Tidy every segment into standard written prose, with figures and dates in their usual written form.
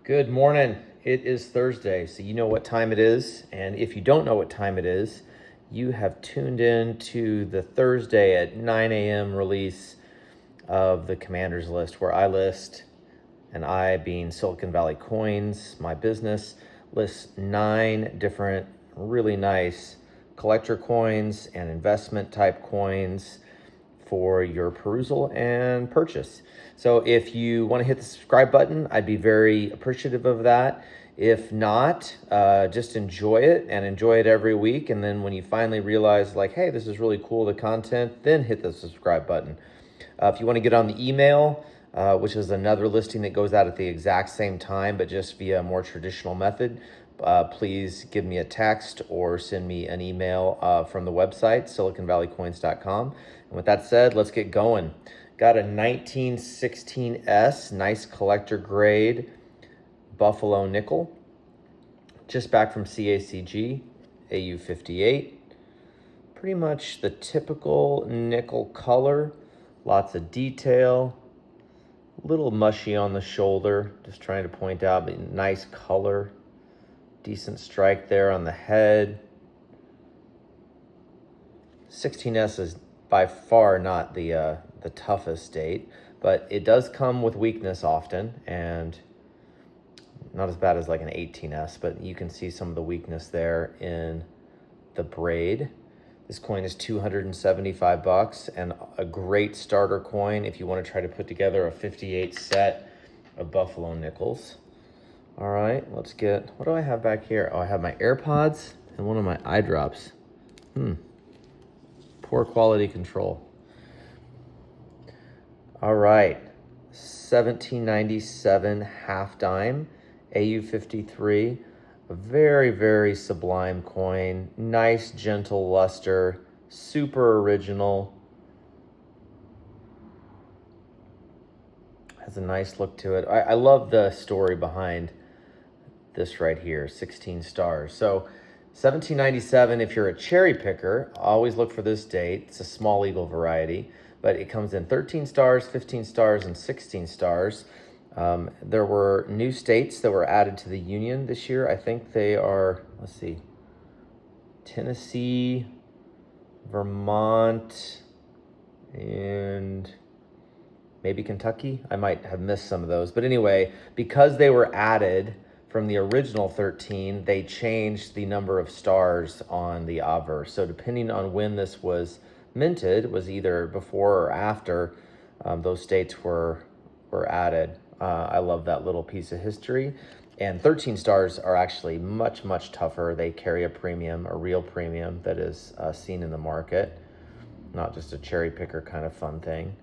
Good morning. It is Thursday, so you know what time it is. And if you don't know what time it is, you have tuned in to the Thursday at 9 a.m. release of the Commander's List, where I list, and I being Silicon Valley Coins, my business, lists 9 different really nice collector coins and investment type coins for your perusal and purchase. So if you want to hit the subscribe button, I'd be very appreciative of that. If not, just enjoy it and enjoy it every week. And then when you finally realize like, hey, this is really cool, the content, then hit the subscribe button. If you want to get on the email, which is another listing that goes out at the exact same time, but just via a more traditional method, please give me a text or send me an email from the website, siliconvalleycoins.com. And with that said, let's get going. Got a 1916S, nice collector grade Buffalo nickel. Just back from CACG AU58. Pretty much the typical nickel color. Lots of detail. A little mushy on the shoulder. Just trying to point out, but nice color. Decent strike there on the head. 16S is by far not the toughest date, but it does come with weakness often, and not as bad as like an 18S, but you can see some of the weakness there in the braid. This coin is $275 and a great starter coin if you want to try to put together a 58 set of Buffalo nickels. All right, let's get, what do I have back here? Oh, I have my AirPods and one of my eye drops. Poor quality control. All right, 1797 half dime, AU53, a very, very sublime coin. Nice, gentle luster, super original. Has a nice look to it. I love the story behind this right here, 16 stars. So 1797, if you're a cherry picker, always look for this date. It's a small eagle variety, but it comes in 13 stars, 15 stars, and 16 stars. There were new states that were added to the Union this year. I think they are, let's see, Tennessee, Vermont, and maybe Kentucky. I might have missed some of those. But anyway, because they were added from the original 13, they changed the number of stars on the obverse. So depending on when this was minted, was either before or after those states were added. I love that little piece of history. And 13 stars are actually much, much tougher. They carry a premium, a real premium that is seen in the market, not just a cherry picker kind of fun thing.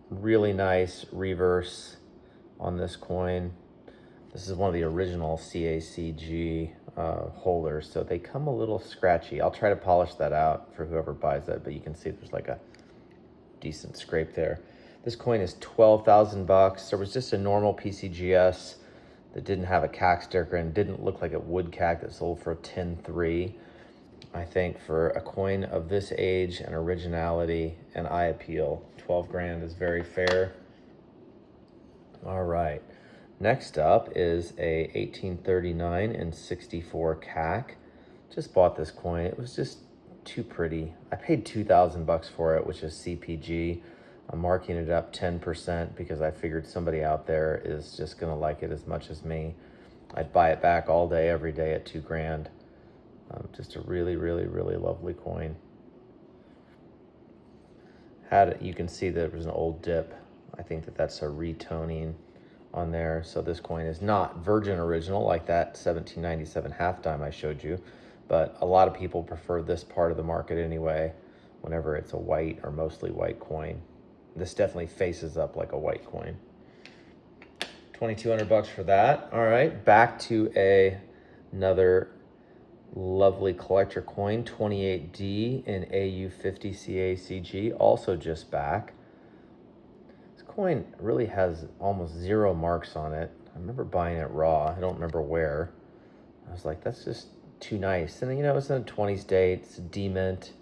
Really nice reverse on this coin. This is one of the original CACG holders, so they come a little scratchy. I'll try to polish that out for whoever buys it, but you can see there's like a decent scrape there. This coin is $12,000. There was just a normal PCGS that didn't have a CAC sticker and didn't look like it would CAC that sold for $10,300. I think for a coin of this age and originality and eye appeal, 12 grand is very fair. All right. Next up is a 1839 and 64 CAC. Just bought this coin. It was just too pretty. I paid $2,000 for it, which is CPG. I'm marking it up 10% because I figured somebody out there is just gonna like it as much as me. I'd buy it back all day, every day at 2 grand. Just a really, really, really lovely coin. You can see there was an old dip. I think that's a retoning on there. So this coin is not virgin original like that 1797 half dime I showed you, but a lot of people prefer this part of the market anyway, whenever it's a white or mostly white coin. This definitely faces up like a white coin. $2,200 for that. All right, back to another lovely collector coin, 28D in AU50 CACG, also just back. Coin really has almost 0 marks on it. I remember buying it raw. I don't remember where. I was like, that's just too nice. And you know, it's in a 20s date. It's a D-mint.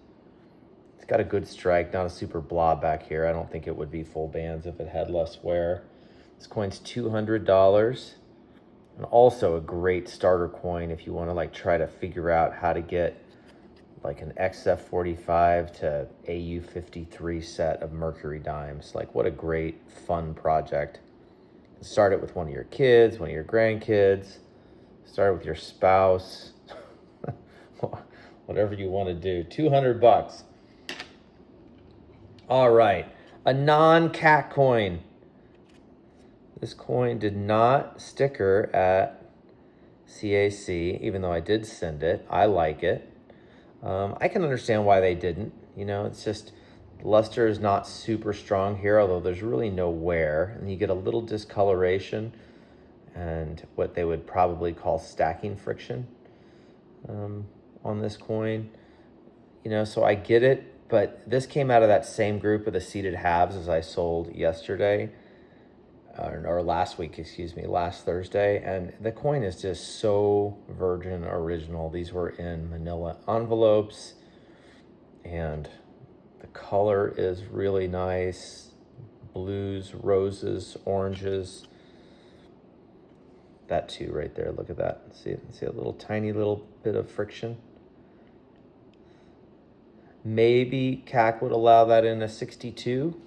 It's got a good strike, not a super blob back here. I don't think it would be full bands if it had less wear. This coin's $200. And also a great starter coin if you want to like try to figure out how to get like an XF45 to AU53 set of Mercury dimes. Like what a great fun project. Start it with one of your kids, one of your grandkids, start it with your spouse, whatever you want to do. 200 bucks. All right, a non-CAC coin. This coin did not sticker at CAC, even though I did send it. I like it. I can understand why they didn't. You know, it's just luster is not super strong here, although there's really no wear, and you get a little discoloration and what they would probably call stacking friction on this coin. You know, so I get it, but this came out of that same group of the seeded halves as I sold yesterday, or last week, excuse me, last Thursday. And the coin is just so virgin original. These were in manila envelopes, and the color is really nice. Blues, roses, oranges. That too right there, look at that. See a little tiny little bit of friction? Maybe CAC would allow that in a 62,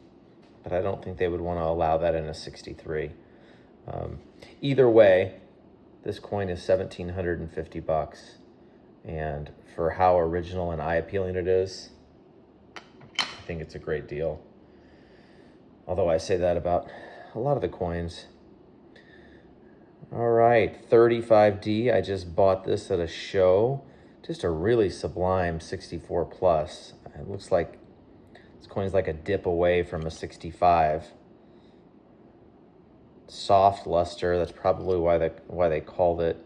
but I don't think they would want to allow that in a 63. Either way, this coin is 1,750 bucks. And for how original and eye appealing it is, I think it's a great deal. Although I say that about a lot of the coins. All right, 35D, I just bought this at a show. Just a really sublime 64 plus. It looks like this coin's like a dip away from a 65. Soft luster, that's probably why they called it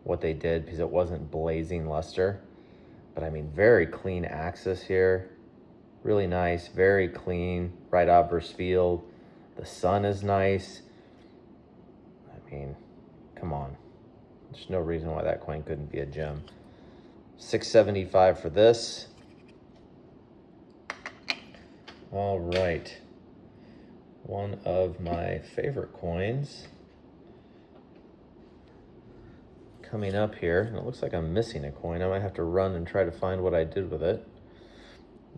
what they did, because it wasn't blazing luster. But I mean, very clean axis here. Really nice, very clean, right obverse field. The sun is nice. I mean, come on. There's no reason why that coin couldn't be a gem. $675 for this. All right. One of my favorite coins coming up here. And it looks like I'm missing a coin. I might have to run and try to find what I did with it.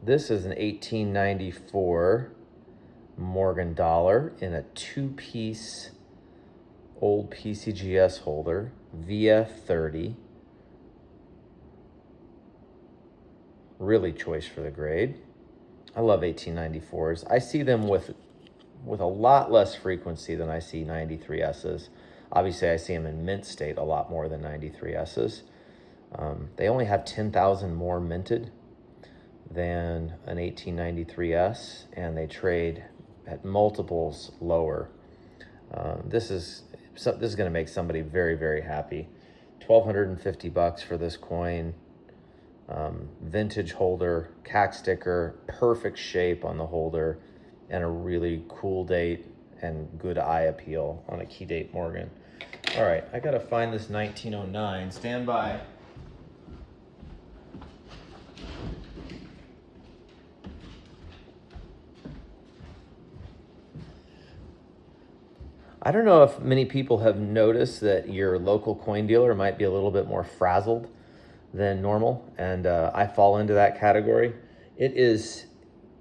This is an 1894 Morgan dollar in a two-piece old PCGS holder, VF30. Really choice for the grade. I love 1894s. I see them with a lot less frequency than I see 93Ss. Obviously, I see them in mint state a lot more than 93Ss. They only have 10,000 more minted than an 1893S, and they trade at multiples lower. This is going to make somebody very, very happy. 1,250 bucks for this coin. Vintage holder, CAC sticker, perfect shape on the holder, and a really cool date and good eye appeal on a key date Morgan. All right, I gotta find this 1909. Stand by. I don't know if many people have noticed that your local coin dealer might be a little bit more frazzled than normal, and I fall into that category.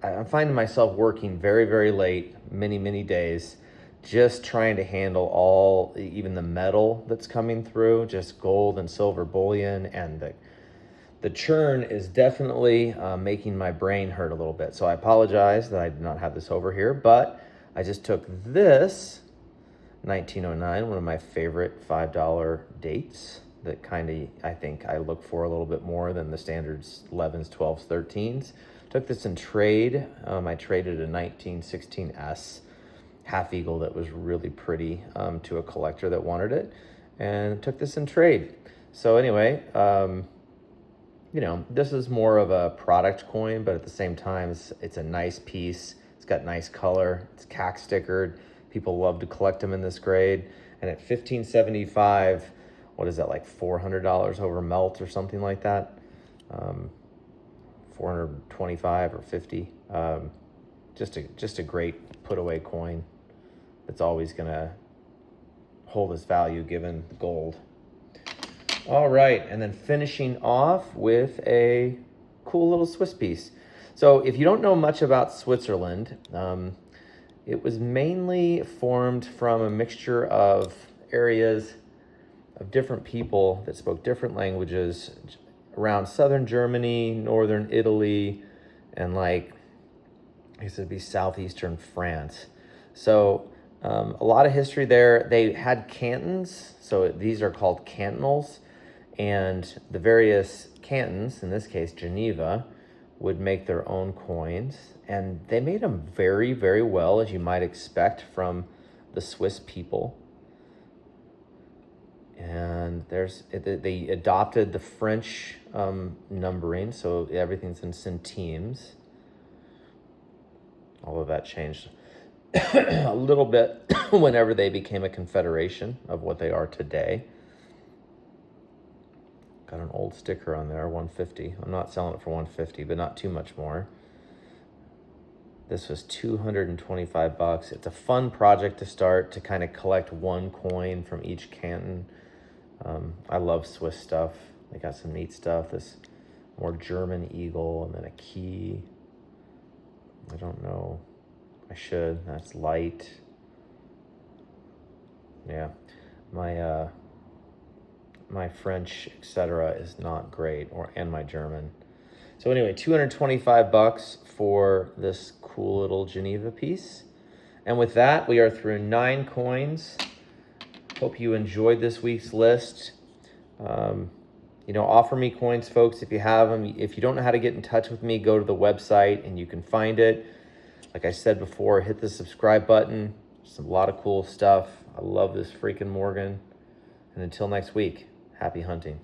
I'm finding myself working very, very late, many days, just trying to handle even the metal that's coming through, just gold and silver bullion, and the churn is definitely making my brain hurt a little bit. So I apologize that I did not have this over here, but I just took this 1909, one of my favorite $5 dates that kind of, I think I look for a little bit more than the standards 11s, 12s, 13s. Took this in trade. I traded a 1916S half eagle that was really pretty to a collector that wanted it, and took this in trade. So anyway, you know, this is more of a product coin, but at the same time, it's a nice piece. It's got nice color. It's CAC stickered. People love to collect them in this grade. And at $1,575, what is that, like $400 over melt or something like that? 425 or 50. Just a great put away coin that's always gonna hold its value given the gold. All right, and then finishing off with a cool little Swiss piece. So if you don't know much about Switzerland, it was mainly formed from a mixture of areas of different people that spoke different languages around southern Germany, northern Italy, and like, I guess it'd be southeastern France. So a lot of history there. They had cantons, so these are called cantonals, and the various cantons, in this case Geneva, would make their own coins, and they made them very, very well, as you might expect from the Swiss people. And they adopted the French numbering, so everything's in centimes. Although that changed a little bit whenever they became a confederation of what they are today. Got an old sticker on there, 150. I'm not selling it for 150, but not too much more. This was $225. It's a fun project to start, to kind of collect one coin from each canton. I love Swiss stuff. They got some neat stuff. This more German eagle, and then a key. I don't know. I should. That's light. Yeah. My French, etc., is not great, and my German. So anyway, $225 for this cool little Geneva piece. And with that, we are through 9 coins. Hope you enjoyed this week's list. Offer me coins, folks, if you have them. If you don't know how to get in touch with me, go to the website and you can find it. Like I said before, hit the subscribe button. There's a lot of cool stuff. I love this freaking Morgan. And until next week, happy hunting.